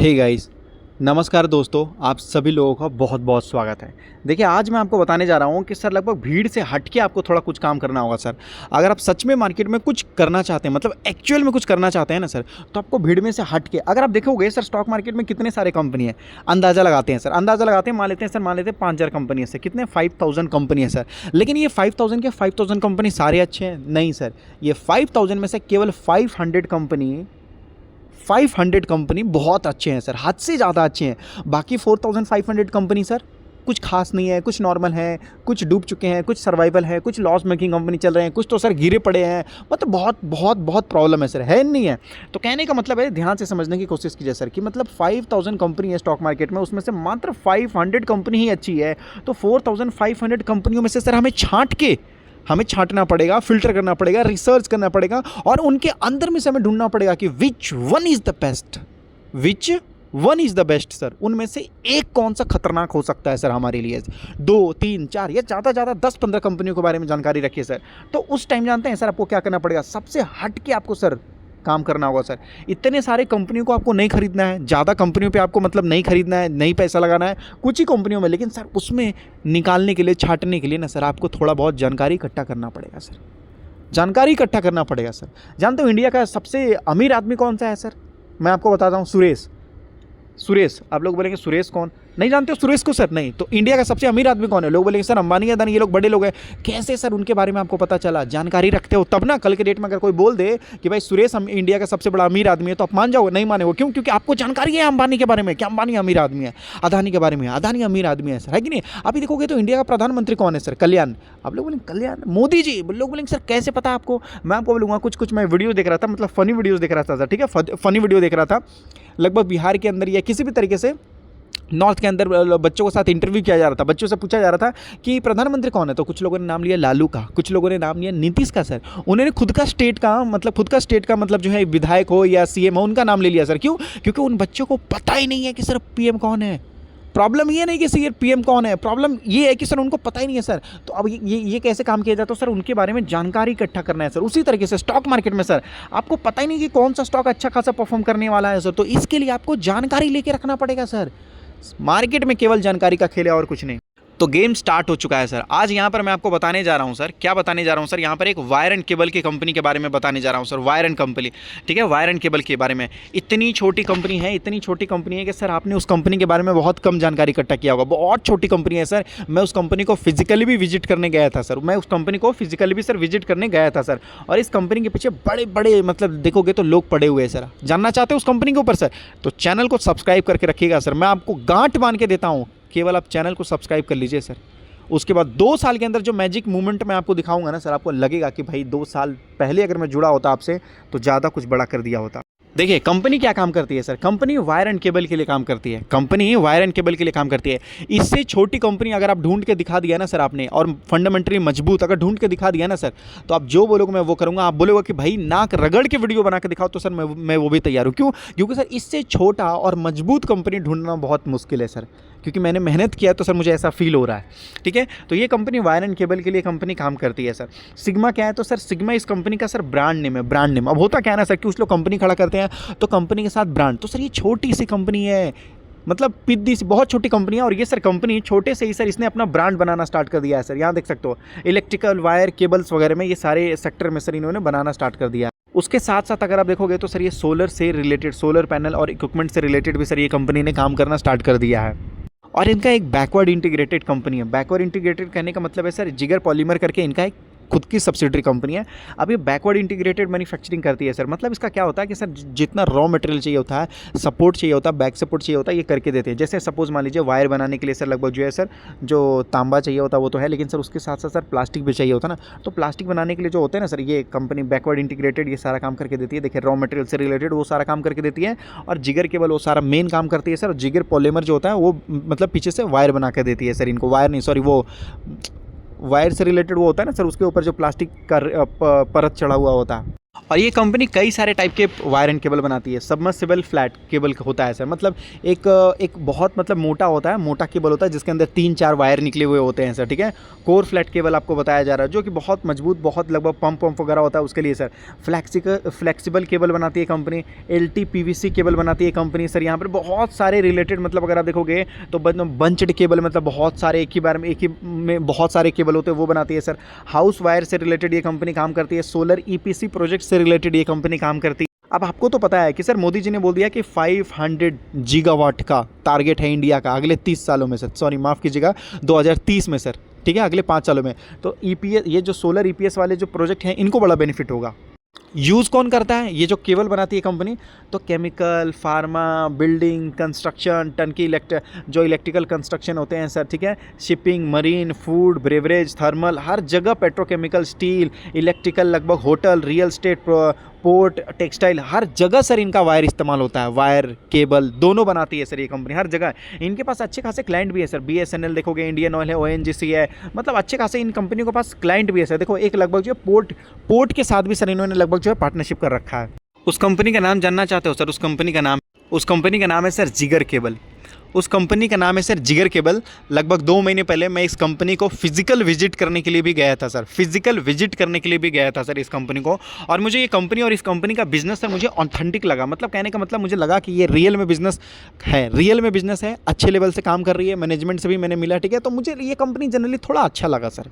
Hey guys, नमस्कार दोस्तों, आप सभी लोगों का बहुत बहुत स्वागत है। देखिए, आज मैं आपको बताने जा रहा हूँ कि सर लगभग भीड़ से हट के आपको थोड़ा कुछ काम करना होगा सर। अगर आप सच में मार्केट में कुछ करना चाहते हैं, मतलब एक्चुअल में कुछ करना चाहते हैं ना सर, तो आपको भीड़ में से हट के, अगर आप देखोगे सर स्टॉक मार्केट में कितने सारे कंपनी है, अंदाज़ा लगाते हैं सर, अंदाज़ा लगाते हैं, मान लेते हैं सर, मान लेते हैं 5,000 कंपनी है सर, कितने 5,000 कंपनी है सर। लेकिन ये 5,000 के 5,000 कंपनी सारे अच्छे हैं? नहीं सर, ये 5,000 में से केवल 500 कंपनी बहुत अच्छे हैं सर, हद से ज़्यादा अच्छे हैं। बाकी 4,500 कंपनी सर कुछ खास नहीं है, कुछ नॉर्मल हैं, कुछ डूब चुके हैं, कुछ सर्वाइवल है, कुछ लॉस मेकिंग कंपनी चल रहे हैं, कुछ तो सर गिरे पड़े हैं। मतलब बहुत बहुत बहुत प्रॉब्लम है सर, है नहीं है? तो कहने का मतलब है, ध्यान से समझने की कोशिश कीजिए सर, कि मतलब 5,000 कंपनी है स्टॉक मार्केट में, उसमें से मात्र 500 कंपनी ही अच्छी है। तो 4,500 कंपनियों में से सर हमें छांटना पड़ेगा, फिल्टर करना पड़ेगा, रिसर्च करना पड़ेगा, और उनके अंदर में से हमें ढूंढना पड़ेगा कि which one is the best sir. उनमें से एक कौन सा खतरनाक हो सकता है सर हमारे लिए। 2, 3, 4 या ज़्यादा ज़्यादा 10-15 कंपनियों के बारे में जानकारी रखिए सर। तो उस टाइम जानते हैं सर आपको क्या करना पड़ेगा, सबसे हट के आपको सर काम करना होगा सर। इतने सारे कंपनियों को आपको नहीं खरीदना है, ज़्यादा कंपनियों पे आपको मतलब नहीं खरीदना है, नहीं पैसा लगाना है, कुछ ही कंपनियों में। लेकिन सर उसमें निकालने के लिए, छांटने के लिए ना सर, आपको थोड़ा बहुत जानकारी इकट्ठा करना पड़ेगा सर, जानकारी इकट्ठा करना पड़ेगा सर। जानते हो इंडिया का सबसे अमीर आदमी कौन सा है सर? मैं आपको बताता हूँ, सुरेश। आप लोग बोलेंगे सुरेश कौन? नहीं जानते हो सुरेश को सर? नहीं। तो इंडिया का सबसे अमीर आदमी कौन है? लोग बोलेंगे सर अंबानी, अदानी, ये लोग बड़े लोग हैं। कैसे सर उनके बारे में आपको पता चला? जानकारी रखते हो तब ना। कल के डेट में अगर कोई बोल दे कि भाई सुरेश इंडिया का सबसे बड़ा अमीर आदमी है, तो आप मान जाओगे? नहीं माने हो। क्यों? क्योंकि आपको जानकारी है अंबानी के बारे में, कि अंबानी अमीर आदमी है, अदानी के बारे में, अदानी अमीर आदमी है सर, है कि नहीं? अभी देखोगे तो इंडिया का प्रधानमंत्री कौन है सर? कल्याण। आप लोग बोलेंगे कल्याण, मोदी जी। लोग बोलेंगे सर कैसे पता आपको? मैं आपको बोलूँगा, कुछ मैं वीडियो देख रहा था, मतलब फनी वीडियोज़ देख रहा था सर, ठीक है, फनी वीडियो देख रहा था। लगभग बिहार के अंदर या किसी भी तरीके से नॉर्थ के अंदर बच्चों के साथ इंटरव्यू किया जा रहा था, बच्चों से पूछा जा रहा था कि प्रधानमंत्री कौन है। तो कुछ लोगों ने नाम लिया लालू का, कुछ लोगों ने नाम लिया नीतीश का सर। उन्होंने खुद का स्टेट का मतलब जो है विधायक हो या सीएम हो, उनका नाम ले लिया सर। क्यों? क्योंकि उन बच्चों को पता ही नहीं है कि सर पीएम कौन है। प्रॉब्लम ये नहीं कि सर पीएम कौन है, प्रॉब्लम ये है कि सर उनको पता ही नहीं है सर। तो अब ये कैसे काम किया जाता है? तो सर उनके बारे में जानकारी इकट्ठा करना है सर। उसी तरीके से स्टॉक मार्केट में सर आपको पता ही नहीं कि कौन सा स्टॉक अच्छा खासा परफॉर्म करने वाला है सर, तो इसके लिए आपको जानकारी लेके रखना पड़ेगा सर। मार्केट में केवल जानकारी का खेल है और कुछ नहीं। तो गेम स्टार्ट हो चुका है सर। आज यहाँ पर मैं आपको बताने जा रहा हूँ सर, क्या बताने जा रहा हूँ सर, यहाँ पर एक वायर एंड केबल की कंपनी के बारे में बताने जा रहा हूँ सर। वायर एंड कंपनी, ठीक है, वायर एंड केबल के बारे में। इतनी छोटी कंपनी है कि सर आपने उस कंपनी के बारे में बहुत कम जानकारी इकट्ठा किया होगा। बहुत छोटी कंपनी है सर। मैं उस कंपनी को फिजिकली भी विजिट करने गया था सर। और इस कंपनी के पीछे बड़े बड़े, मतलब देखोगे तो लोग पड़े हुए हैं सर। जानना चाहते हो उस कंपनी के ऊपर सर, तो चैनल को सब्सक्राइब करके रखिएगा सर। मैं आपको गांठ बांध के देता हूँ, केवल आप चैनल को सब्सक्राइब कर लीजिए सर। उसके बाद 2 साल के अंदर जो मैजिक मूवमेंट मैं आपको दिखाऊंगा ना सर, आपको लगेगा कि भाई 2 साल पहले अगर मैं जुड़ा होता आपसे तो ज़्यादा कुछ बड़ा कर दिया होता। देखिए कंपनी क्या काम करती है sir, company wire and cable के लिए काम करती है। इससे छोटी कंपनी अगर आप ढूंढ के दिखा दिया ना सर आपने, और फंडामेंटली मजबूत अगर ढूंढ के दिखा दिया ना सर, तो आप जो बोलोगे मैं वो करूंगा। आप बोलोगे कि भाई नाक रगड़ के वीडियो बना के दिखाओ, तो सर मैं वो भी तैयार हूँ। क्यों? क्योंकि सर इससे छोटा और मजबूत कंपनी ढूंढना बहुत मुश्किल है सर, क्योंकि मैंने मेहनत किया, तो सर मुझे ऐसा फील हो रहा है, ठीक है। तो ये कंपनी वायर एंड केबल के लिए कंपनी काम करती है सर। सिग्मा क्या है? तो सर सिग्मा इस कंपनी का सर ब्रांड नेम है। अब होता क्या है ना सर, कि कुछ लोग कंपनी खड़ा करते हैं तो कंपनी के साथ ब्रांड, तो सर ये छोटी सी कंपनी है, मतलब पिद्दी सी, बहुत छोटी कंपनी है। और ये सर कंपनी छोटे से ही सर इसने अपना ब्रांड बनाना स्टार्ट कर दिया है सर। यहाँ देख सकते हो, इलेक्ट्रिकल वायर केबल्स वगैरह में, ये सारे सेक्टर में सर इन्होंने बनाना स्टार्ट कर दिया है। उसके साथ साथ अगर आप देखोगे तो सर ये सोलर से रिलेटेड, सोलर पैनल और इक्विपमेंट से रिलेटेड भी सर ये कंपनी ने काम करना स्टार्ट कर दिया है। और इनका एक बैकवर्ड इंटीग्रेटेड कंपनी है। बैकवर्ड इंटीग्रेटेड कहने का मतलब है सर, जिगर पॉलीमर करके इनका एक खुद की सब्सिडरी कंपनी है। अब ये बैकवर्ड इंटीग्रेटेड मैन्युफैक्चरिंग करती है सर। मतलब इसका क्या होता है कि सर जितना रॉ मटेरियल चाहिए होता है, सपोर्ट चाहिए होता है, बैक सपोर्ट चाहिए होता है, ये करके देते हैं। जैसे सपोज मान लीजिए वायर बनाने के लिए सर लगभग जो है सर, जो तांबा चाहिए होता है वो तो है, लेकिन सर उसके साथ साथ सर प्लास्टिक भी चाहिए होता है ना। तो प्लास्टिक बनाने के लिए जो होते हैं ना सर, ये कंपनी बैकवर्ड इंटीग्रेटेड ये सारा काम करके देती है। देखिए रॉ मटेरियल से रिलेटेड वो सारा काम करके देती है, और जिगर केबल वो सारा मेन काम करती है सर। जिगर पॉलीमर जो होता है वो मतलब पीछे से वायर बना के देती है सर इनको। वायर नहीं, सॉरी, वो वायर से रिलेटेड वो होता है ना सर, उसके ऊपर जो प्लास्टिक का परत चढ़ा हुआ होता है। और ये कंपनी कई सारे टाइप के वायर एंड केबल बनाती है। सबमर्सिबल फ्लैट केबल होता है सर, मतलब एक बहुत मतलब मोटा होता है, मोटा केबल होता है जिसके अंदर 3-4 वायर निकले हुए होते हैं सर, ठीक है। कोर फ्लैट केबल आपको बताया जा रहा है जो कि बहुत मजबूत, बहुत लगभग पंप वगैरह होता है उसके लिए सर। फ्लेक्सिबल केबल बनाती है कंपनी। LT PVC केबल बनाती है कंपनी सर। यहाँ पर बहुत सारे रिलेटेड, मतलब अगर आप देखोगे तो बंच्ड केबल, मतलब बहुत सारे एक ही बार में, एक ही में बहुत सारे केबल होते हैं, वो बनाती है सर। हाउस वायर से रिलेटेड ये कंपनी काम करती है। सोलर EPC प्रोजेक्ट से रिलेटेड ये कंपनी काम करती है। अब आपको तो पता है कि सर मोदी जी ने बोल दिया कि 500 गीगावाट का टारगेट है इंडिया का अगले 30 सालों में सर, सॉरी माफ़ कीजिएगा 2030 में सर, ठीक है, अगले 5 सालों में। तो EPS, ये जो सोलर EPS वाले जो प्रोजेक्ट हैं इनको बड़ा बेनिफिट होगा। यूज़ कौन करता है? ये जो केबल बनाती है कंपनी, तो केमिकल, फार्मा, बिल्डिंग, कंस्ट्रक्शन, टंकी, जो इलेक्ट्रिकल कंस्ट्रक्शन होते हैं सर, ठीक है, shipping, marine, food, beverage, thermal, हर जगह पेट्रोकेमिकल, स्टील, इलेक्ट्रिकल, लगभग hotel, real estate, port, textile, हर जगह सर इनका वायर इस्तेमाल होता है। वायर केबल दोनों बनाती है सर ये कंपनी, हर जगह। इनके पास अच्छे खासे क्लाइंट भी है सर। BSNL देखोगे, इंडियन ऑयल है, ONGC है, मतलब अच्छे खासे इन कंपनियों के पास क्लाइंट भी है सर। देखो एक लगभग जो पोर्ट के साथ भी सर इन्होंने लगभग जो है पार्टनरशिप कर रखा है। उस कंपनी का नाम जानना चाहते हो सर? उस कंपनी का नाम है सर जिगर केबल। उस कंपनी का नाम है सर जिगर केबल। लगभग 2 महीने पहले मैं इस कंपनी को फिजिकल विजिट करने के लिए भी गया था सर, फिजिकल विजिट करने के लिए भी गया था सर इस कंपनी को। और मुझे ये कंपनी और इस कंपनी का बिजनेस सर मुझे ऑथेंटिक लगा। मतलब कहने का मतलब मुझे लगा कि ये रियल में बिजनेस है, अच्छे लेवल से काम कर रही है, मैनेजमेंट से भी मैंने मिला, ठीक है। तो मुझे ये कंपनी जनरली थोड़ा अच्छा लगा सर,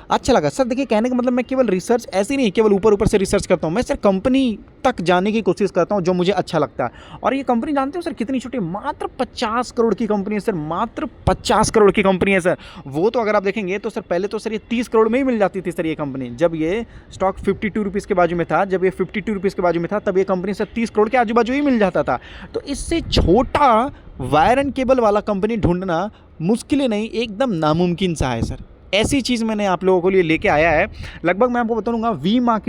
अच्छा लगा सर। देखिए कहने का मतलब मैं केवल रिसर्च ऐसी नहीं, केवल ऊपर से रिसर्च करता हूँ, मैं सर कंपनी तक जाने की कोशिश करता हूँ जो मुझे अच्छा लगता है। और ये कंपनी जानते हो सर कितनी छोटी, मात्र 50 करोड़ की कंपनी है सर, मात्र 50 करोड़ की कंपनी है सर। वो तो अगर आप देखेंगे तो सर पहले तो सर ये 30 करोड़ में ही मिल जाती थी सर ये कंपनी। जब ये स्टॉक 52 रुपीज़ के बाजू में था, तब ये कंपनी सर 30 करोड़ के आजू बाजू ही मिल जाता था। तो इससे छोटा वायर एंड केबल वाला कंपनी ढूंढना मुश्किल नहीं, एकदम नामुमकिन सा है सर। ऐसी चीज़ मैंने आप लोगों के लिए लेके आया है। लगभग मैं आपको बताऊंगा वी मार्क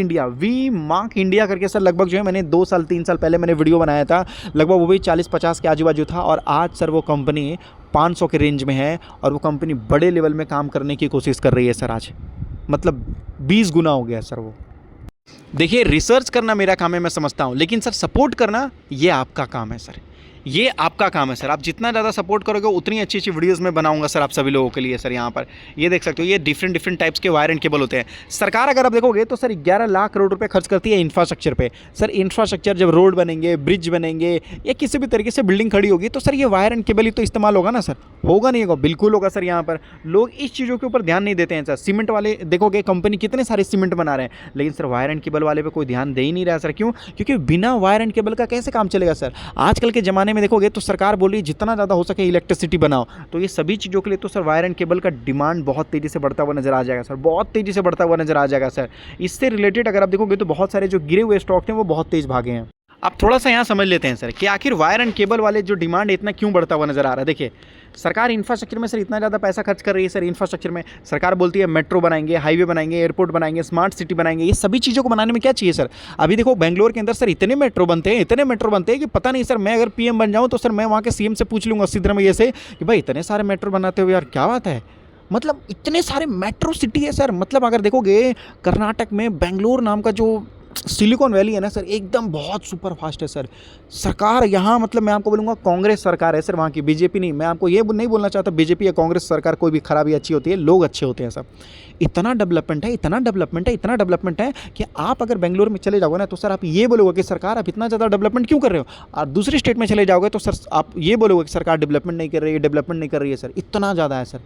इंडिया करके सर, लगभग जो है मैंने 2-3 साल पहले मैंने वीडियो बनाया था, लगभग वो भी 40-50 के आजू बाजू था। और आज सर वो कंपनी 500 के रेंज में है और वो कंपनी बड़े लेवल में काम करने की कोशिश कर रही है सर आज, मतलब 20 गुना हो गया सर वो। देखिए रिसर्च करना मेरा काम है, मैं समझता हूँ, लेकिन सर सपोर्ट करना ये आपका काम है सर, ये आपका काम है सर। आप जितना ज़्यादा सपोर्ट करोगे उतनी अच्छी अच्छी वीडियोस मैं बनाऊंगा सर आप सभी लोगों के लिए सर। यहाँ पर ये देख सकते हो, ये डिफरेंट टाइप्स के वायर एंड केबल होते हैं। सरकार अगर आप देखोगे तो सर 11 लाख करोड़ रुपए खर्च करती है इंफ्रास्ट्रक्चर पे सर। इंफ्रास्ट्रक्चर जब रोड बनेंगे, ब्रिज बनेंगे या किसी भी तरीके से बिल्डिंग खड़ी होगी तो सर ये वायर एंड केबल ही तो इस्तेमाल होगा ना सर, होगा नहीं होगा? बिल्कुल होगा सर। यहाँ पर लोग इस चीज़ों के ऊपर ध्यान नहीं देते हैं सर। सीमेंट वाले देखोगे कंपनी कितने सारे सीमेंट बना रहे हैं, लेकिन सर वायर एंड केबल वाले पे कोई ध्यान दे ही नहीं रहा सर। क्यों? क्योंकि बिना वायर एंड केबल का कैसे काम चलेगा सर? आजकल के ज़माने में देखोगे तो सरकार बोल रही है जितना ज़्यादा हो सके इलेक्ट्रिसिटी बनाओ, तो ये सभी चीज़ों के लिए तो सर वायर एंड केबल का डिमांड बहुत तेज़ी से बढ़ता हुआ नजर आ जाएगा सर, बहुत तेज़ी से बढ़ता हुआ नजर आ जाएगा सर। इससे रिलेटेड अगर आप देखोगे तो बहुत सारे जो गिरे हुए स्टॉक थे वो बहुत तेज़ भागे हैं। आप थोड़ा सा यहाँ समझ लेते हैं सर कि आखिर वायर एंड केबल वाले जो डिमांड है इतना क्यों बढ़ता हुआ नजर आ रहा है। देखिए सरकार इंफ्रास्ट्रक्चर में सर इतना ज़्यादा पैसा खर्च कर रही है सर। इंफ्रास्ट्रक्चर में सरकार बोलती है मेट्रो बनाएंगे, हाईवे बनाएंगे, एयरपोर्ट बनाएंगे, स्मार्ट सिटी बनाएंगे। ये सभी चीज़ों को बनाने में क्या चाहिए सर? अभी देखो बेंगलोर के अंदर सर इतने मेट्रो बनते हैं कि पता नहीं सर, मैं अगर PM बन जाऊँ तो सर मैं वहाँ के CM से पूछ लूँगा सिद्धरामैया से कि भाई इतने सारे मेट्रो बनाते हुए यार क्या बात है, मतलब इतने सारे मेट्रो सिटी है सर। मतलब अगर देखोगे कर्नाटक में बेंगलोर नाम का जो सिलिकॉन वैली है ना सर, एकदम बहुत सुपर फास्ट है सर। सरकार यहाँ मतलब मैं आपको बोलूँगा कांग्रेस सरकार है सर वहाँ की, बीजेपी नहीं। मैं आपको ये नहीं बोलना चाहता बीजेपी या कांग्रेस सरकार कोई भी खराब या अच्छी होती है, लोग अच्छे होते हैं सब। इतना डेवलपमेंट है कि आप अगर बेंगलोर में चले जाओगे ना तो सर आप ये बोलोगे कि सरकार आप इतना ज़्यादा डेवलपमेंट क्यों कर रहे हो। और दूसरी स्टेट में चले जाओगे तो सर आप ये बोलोगे कि सरकार डेवलपमेंट नहीं कर रही है सर। इतना ज़्यादा है सर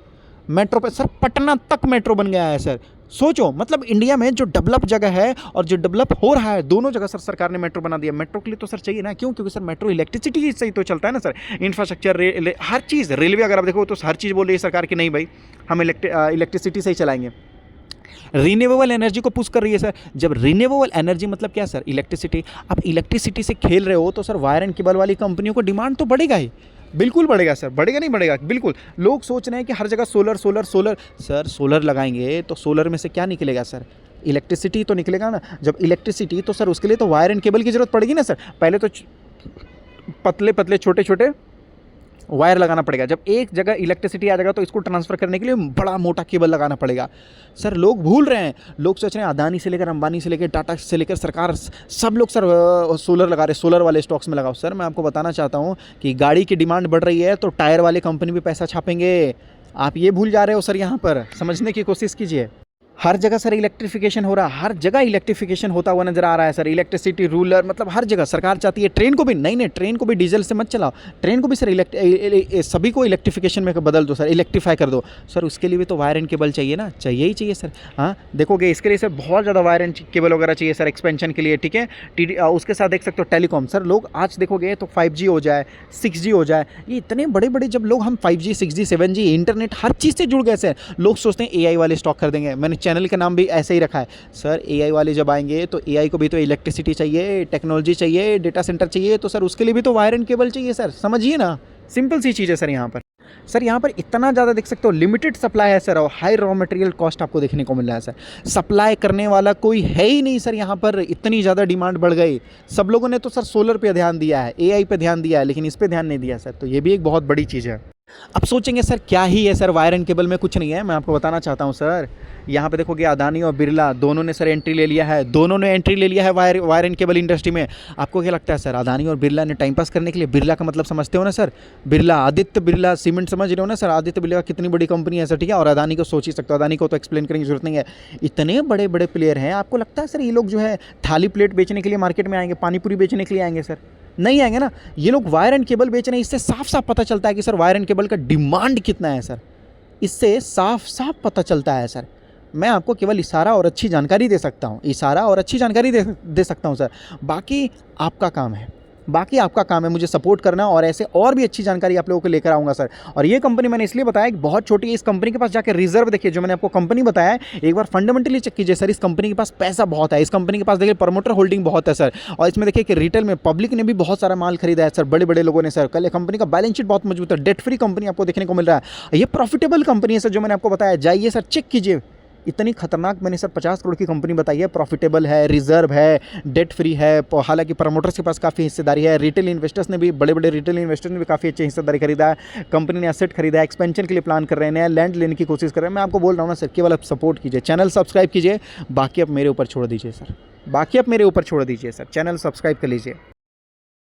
मेट्रो पे सर, पटना तक मेट्रो बन गया है सर। सोचो मतलब इंडिया में जो डेवलप जगह है और जो डेवलप हो रहा है, दोनों जगह सर सरकार ने मेट्रो बना दिया। मेट्रो के लिए तो सर चाहिए ना, क्यों? क्योंकि सर मेट्रो इलेक्ट्रिसिटी से ही तो चलता है ना सर। इंफ्रास्ट्रक्चर, हर चीज़, रेलवे अगर आप देखो तो हर चीज़ बोल रही है सरकार की नहीं भाई हम इलेक्ट्रिसिटी से ही चलाएंगे। रिन्यूएबल एनर्जी को पुश कर रही है सर। जब रिन्यूएबल एनर्जी मतलब क्या सर? इलेक्ट्रिसिटी। आप इलेक्ट्रिसिटी से खेल रहे हो तो सर वायर एंड केबल वाली कंपनियों को डिमांड तो बढ़ेगा ही, बिल्कुल बढ़ेगा सर। बढ़ेगा नहीं बढ़ेगा? बिल्कुल। लोग सोच रहे हैं कि हर जगह सोलर सर, सोलर लगाएंगे तो सोलर में से क्या निकलेगा सर? इलेक्ट्रिसिटी तो निकलेगा ना। जब इलेक्ट्रिसिटी तो सर उसके लिए तो वायर एंड केबल की जरूरत पड़ेगी ना सर। पहले तो पतले छोटे वायर लगाना पड़ेगा। जब एक जगह इलेक्ट्रिसिटी आ जाएगा तो इसको ट्रांसफ़र करने के लिए बड़ा मोटा केबल लगाना पड़ेगा। सर लोग भूल रहे हैं, लोग सोच रहे हैं अदानी से लेकर अंबानी से लेकर टाटा से लेकर सरकार सब लोग सर सोलर लगा रहे हैं, सोलर वाले स्टॉक्स में लगाओ। सर मैं आपको बताना चाहता हूँ कि गाड़ी की डिमांड बढ़ रही है तो टायर वाले कंपनी भी पैसा छापेंगे। आप ये भूल जा रहे हो सर, यहाँ पर समझने की कोशिश कीजिए। हर जगह सर इलेक्ट्रिफिकेशन हो रहा है, हर जगह इलेक्ट्रिफिकेशन होता हुआ नजर आ रहा है सर। इलेक्ट्रिसिटी रूलर मतलब हर जगह सरकार चाहती है। ट्रेन को भी नहीं, ट्रेन को भी डीजल से मत चलाओ, ट्रेन को भी सर सभी को इलेक्ट्रिफिकेशन में बदल दो सर, इलेक्ट्रीफाई कर दो सर। उसके लिए भी तो वायर एंड केबल चाहिए ना, चाहिए ही चाहिए सर। हाँ देखोगे इसके लिए सर बहुत ज़्यादा वायर एंड केबल वगैरह चाहिए सर एक्सपेंशन के लिए, ठीक है। उसके साथ देख सकते हो टेलीकॉम सर, लोग आज देखोगे तो 5G हो जाए, 6G हो जाए, ये इतने बड़े बड़े जब लोग हम 5G 6G 7G इंटरनेट हर चीज़ से जुड़ गए सर। लोग सोचते हैं AI वाले स्टॉक कर देंगे, मैंने चैनल का नाम भी ऐसे ही रखा है सर। AI वाले जब आएंगे तो AI को भी तो इलेक्ट्रिसिटी चाहिए, टेक्नोलॉजी चाहिए, डेटा सेंटर चाहिए, तो सर उसके लिए भी तो वायर एंड केबल चाहिए सर। समझिए ना, सिंपल सी चीज़ है सर। यहाँ पर सर यहाँ पर इतना ज़्यादा देख सकते हो लिमिटेड सप्लाई है सर, और हाई रॉ मटेरियल कॉस्ट आपको देखने को मिल रहा है सर। सप्लाई करने वाला कोई है ही नहीं सर। यहाँ पर इतनी ज़्यादा डिमांड बढ़ गई, सब लोगों ने तो सर सोलर पे ध्यान दिया है, AI पे ध्यान दिया है, लेकिन इस पे ध्यान नहीं दिया सर। तो ये भी एक बहुत बड़ी चीज़ है। अब सोचेंगे सर क्या ही है सर, वायर एंड केबल में कुछ नहीं है। मैं आपको बताना चाहता हूँ सर, यहाँ पे देखोगे अदानी और बिरला दोनों ने सर एंट्री ले लिया है, दोनों ने एंट्री ले लिया है वायर एंड केबल इंडस्ट्री में। आपको क्या लगता है सर, अदानी और बिरला ने टाइम पास करने के लिए, बिरला का मतलब समझते हो ना सर, बिरला आदित्य बिरला सीमेंट समझ रहे हो ना सर, आदित्य बिरला कितनी बड़ी कंपनी है सर, ठीक है। और अदानी को सोच ही सकते हो, अदानी को तो एक्सप्लेन करने की जरूरत नहीं है, इतने बड़े बड़े प्लेयर हैं। आपको लगता है सर ये लोग जो है थाली प्लेट बेचने के लिए मार्केट में आएंगे, पानीपुरी बेचने के लिए आएंगे सर? नहीं आएंगे ना। ये लोग वायर एंड केबल बेच रहे हैं, इससे साफ साफ पता चलता है कि सर वायर एंड केबल का डिमांड कितना है सर, इससे साफ साफ पता चलता है सर। मैं आपको केवल इशारा और अच्छी जानकारी दे सकता हूँ, इशारा और अच्छी जानकारी दे सकता हूँ सर। बाकी आपका काम है, बाकी आपका काम है मुझे सपोर्ट करना, और ऐसे और भी अच्छी जानकारी आप लोगों को लेकर आऊँगा सर। और ये कंपनी मैंने इसलिए बताया कि बहुत छोटी है, इस कंपनी के पास जाकर रिजर्व देखिए, जो मैंने आपको कंपनी बताया है एक बार फंडामेंटली चेक कीजिए सर। इस कंपनी के पास पैसा बहुत है, इस कंपनी के पास देखिए प्रमोटर होल्डिंग बहुत है सर। और इसमें देखिए कि रिटेल में पब्लिक ने भी बहुत सारा माल खरीदा है सर, बड़े बड़े लोगों ने सर। कल कंपनी का बैलेंस शीट बहुत मजबूत है, डेट फ्री कंपनी आपको देखने को मिल रहा है। ये प्रॉफिटेबल कंपनी है सर, जो मैंने आपको बताया। जाइए सर चेक कीजिए, इतनी खतरनाक मैंने सर 50 करोड़ की कंपनी बताई है, प्रॉफिटेबल है, रिजर्व है, डेट फ्री है। हालांकि प्रमोटर्स के पास काफ़ी हिस्सेदारी है, रिटेल इन्वेस्टर्स ने भी, बड़े बड़े रिटेल इन्वेस्टर्स ने भी काफ़ी अच्छी हिस्सेदारी खरीदा है। कंपनी ने एसेट खरीदा है, एक्सपेंशन के लिए प्लान कर रहे हैं, नया लैंड लेने की कोशिश कर रहे हैं। मैं आपको बोल रहा हूँ ना सर, केवल आप सपोर्ट कीजिए, चैनल सब्सक्राइब कीजिए, बाकी आप मेरे ऊपर छोड़ दीजिए सर, बाकी आप मेरे ऊपर छोड़ दीजिए सर, चैनल सब्सक्राइब कर लीजिए।